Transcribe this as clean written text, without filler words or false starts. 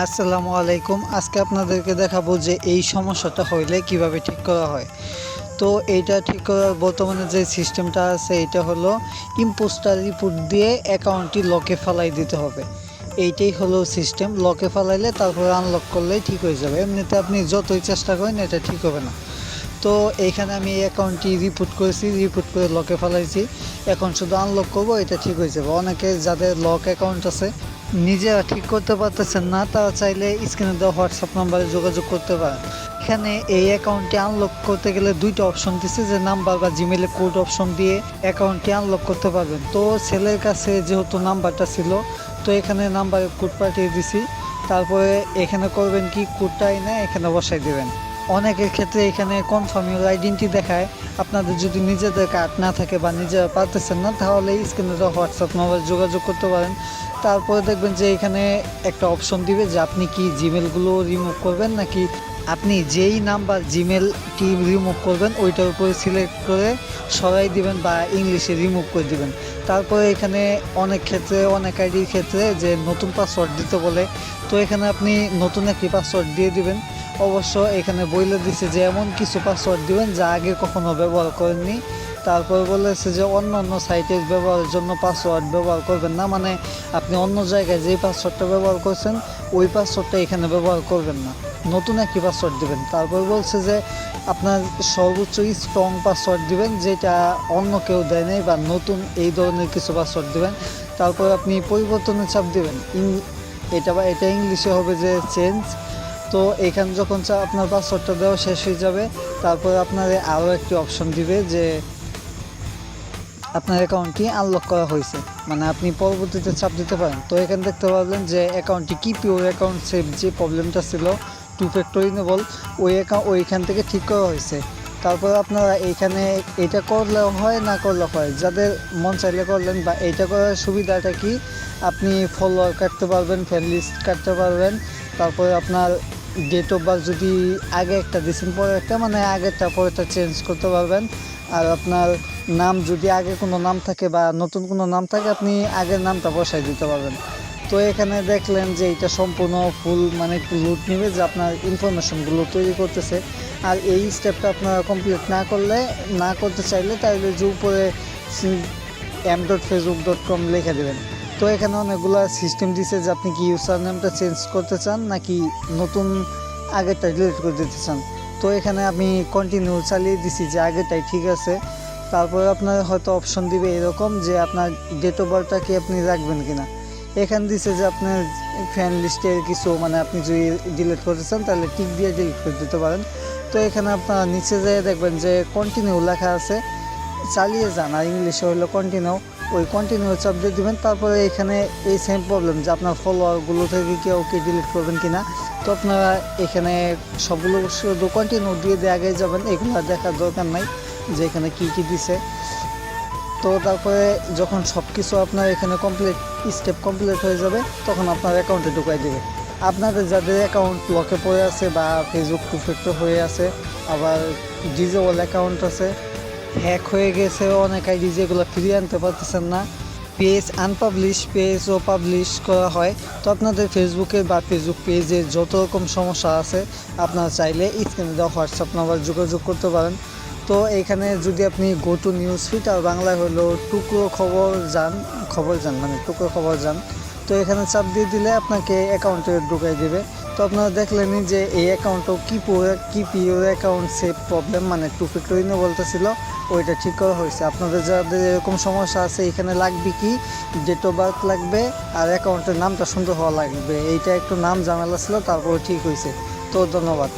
আসসালামু আলাইকুম। আজকে আপনাদেরকে দেখাবো যে এই সমস্যাটা হইলে কিভাবে ঠিক করা হয়। তো এইটা ঠিক করার বর্তমানে যে সিস্টেমটা আছে এটা হলো ইম্পোস্টার রিপোর্ট দিয়ে অ্যাকাউন্টটি লকে ফালাই দিতে হবে। এইটাই হলো সিস্টেম। লকে ফালাইলে তারপরে আনলক করলেই ঠিক হয়ে যাবে। এমনিতে আপনি যতই চেষ্টা করেন এটা ঠিক হবে না। তো এইখানে আমি এই অ্যাকাউন্টটি রিপোর্ট করেছি, রিপোর্ট করে লকে ফেলাইছি। এখন শুধু আনলক করবো, এটা ঠিক হয়ে যাবে। অনেকে যাদের লক অ্যাকাউন্ট আছে নিজেরা ঠিক করতে পারতেছেন না, তারা চাইলে স্ক্রিনে দেওয়া হোয়াটসঅ্যাপ নাম্বারে যোগাযোগ করতে পারেন। এখানে এই অ্যাকাউন্টটি আনলক করতে গেলে দুইটা অপশন দিচ্ছে, যে নাম্বার বা জিমেলে কোড অপশন দিয়ে অ্যাকাউন্টটি আনলক করতে পারবেন। তো ছেলের কাছে যেহেতু নাম্বারটা ছিল, তো এখানে নাম্বারে কোড পাঠিয়ে দিছি। তারপরে এখানে করবেন কি, কোডটা এনে এখানে বসাই দেবেন। অনেকের ক্ষেত্রে এখানে কনফার্ম ইউর আইডেন্টি দেখায়। আপনাদের যদি নিজেদের কার্ড না থাকে বা নিজেরা পারতেছেন না, তাহলে স্ক্রিনে দেওয়া হোয়াটসঅ্যাপ নাম্বারে যোগাযোগ করতে পারেন। তারপরে দেখবেন যে এখানে একটা অপশন দিবে যে আপনি কি জিমেলগুলো রিমুভ করবেন, নাকি আপনি যেই নাম্বার জিমেলটি রিমুভ করবেন ওইটার উপরে সিলেক্ট করে সরাই দিবেন বা ইংলিশে রিমুভ করে দিবেন। তারপরে এখানে অনেক ক্ষেত্রে, অনেক আইডির ক্ষেত্রে যে নতুন পাসওয়ার্ড দিতে বলে, তো এখানে আপনি নতুন একটি পাসওয়ার্ড দিয়ে দিবেন। অবশ্য এখানে বলে দিছে যে এমন কিছু পাসওয়ার্ড দিবেন যা আগে কখনো ব্যবহার করেননি। তারপর বলেছে যে অন্য অন্য সাইটের ব্যবহারের জন্য পাসওয়ার্ড ব্যবহার করবেন না, মানে আপনি অন্য জায়গায় যেই পাসওয়ার্ডটা ব্যবহার করছেন ওই পাসওয়ার্ডটা এখানে ব্যবহার করবেন না, নতুন একটি পাসওয়ার্ড দিবেন। তারপর বলছে যে আপনার সর্বোচ্চ স্ট্রং পাসওয়ার্ড দিবেন, যেটা অন্য কেউ দেয় নাই, বা নতুন এই ধরনের কিছু পাসওয়ার্ড দিবেন। তারপর আপনি পরিবর্তনের চাপ দিবেন। এটা ইংলিশে হবে যে চেঞ্জ। তো এখানে যখন আপনার পাসওয়ার্ডটা দেওয়া শেষ হয়ে যাবে, তারপর আপনার আরও একটি অপশন দিবে যে আপনার অ্যাকাউন্টটি আনলক করা হয়েছে, মানে আপনি পরবর্তীতে চাপ দিতে পারেন। তো এখানে দেখতে পারবেন যে অ্যাকাউন্টটি কিপ ইউর অ্যাকাউন্ট সেভ, যে প্রবলেমটা ছিল টু ফ্যাক্টর ইনেবল, ওইখান থেকে ঠিক করা হয়েছে। তারপর আপনারা এইখানে এটা করলেও হয়, না করলেও হয়, যাদের মন চাইলে করলেন। বা এইটা করার সুবিধাটা কি, আপনি ফলোয়ার কাটতে পারবেন, ফ্রেন্ড লিস্ট কাটতে পারবেন। তারপরে আপনার ডেট অফ বার্থ যদি আগে একটা দিয়েছেন, পরে একটা, মানে আগেরটা পরেরটা চেঞ্জ করতে পারবেন। আর আপনার নাম যদি আগে কোনো নাম থাকে বা নতুন কোনো নাম থাকে, আপনি আগের নামটা বসাই দিতে পারবেন। তো এখানে দেখলেন যে এটা সম্পূর্ণ ফুল, মানে একটু লুট নেবে যে আপনার ইনফরমেশনগুলো তৈরি করতেছে। আর এই স্টেপটা আপনারা কমপ্লিট না করতে চাইলে, তাহলে যে উপরে m.facebook.com লিখে দেবেন। তো এখানে অনেকগুলো সিস্টেম দিছে যে আপনি কি ইউজার নেমটা চেঞ্জ করতে চান, নাকি নতুন আগেরটা ডিলিট করে দিতে চান। তো এখানে আমি কন্টিনিউ চালিয়ে দিছি যে আগেরটাই ঠিক আছে। তারপরে আপনার হয়তো অপশন দিবে এরকম যে আপনার ডেট অফ বার্থটা কি আপনি রাখবেন কিনা। এখানে দিছে যে আপনার ফ্রেন্ড লিস্টের কিছু, মানে আপনি যদি ডিলিট করতে চান তাহলে টিক দিয়ে ডিলিট করে দিতে পারেন। তো এখানে আপনার নিচে যেয়ে দেখবেন যে কন্টিনিউ লেখা আছে, চালিয়ে যান, আর ইংলিশে হলো কন্টিনিউ। ওই কন্টিনিউ চাপ দিয়ে দেবেন। তারপরে এখানে এই সেম প্রবলেম যে আপনার ফলোয়ারগুলো থেকে কেউ ডিলিট করবেন কিনা। তো আপনারা এখানে সবগুলো শুধু কন্টিনিউ দিয়ে আগে যাবেন, এগুলো দেখার দরকার নাই যে এখানে কী কী দিছে। তো তারপরে যখন সব কিছু আপনার এখানে স্টেপ কমপ্লিট হয়ে যাবে, তখন আপনার অ্যাকাউন্টে ঢুকাই দেবে। আপনাদের যাদের অ্যাকাউন্ট লকে পড়ে আছে বা ফেসবুক টু ফ্যাক্টর হয়ে আছে, আবার ডিজেবল অ্যাকাউন্ট আছে, হ্যাক হয়ে গেছে অনেক আইডি, যেগুলো ফিরিয়ে আনতে পারতেছেন না, পেজ আনপাবলিশ পেজও পাবলিশ করা হয়। তো আপনাদের ফেসবুকে বা ফেসবুক পেজে যত রকম সমস্যা আছে, আপনারা চাইলে স্ক্রিনে দেওয়া হোয়াটসঅ্যাপ নাম্বার যোগাযোগ করতে পারেন। তো এখানে যদি আপনি গো টু নিউজ ফিড, আর বাংলায় হলো টুকরো খবর যান, মানে টুকরো খবর যান। তো এখানে চাপ দিয়ে দিলে আপনাকে অ্যাকাউন্টে ঢুকাই দেবে। তো আপনারা দেখলেনই যে এই অ্যাকাউন্টও keep your account save problem, মানে টু ফ্যাক্টর ইনেবল বলতেছিল, ওইটা ঠিক করা হয়েছে। আপনাদের যাদের এরকম সমস্যা আছে, এখানে লাগবে কি, ডেট অফ বার্থ লাগবে আর অ্যাকাউন্টের নামটা সুন্দর হওয়া লাগবে। এইটা একটু নাম ঝামেলা ছিল, তারপরে ঠিক হয়েছে। তো ধন্যবাদ।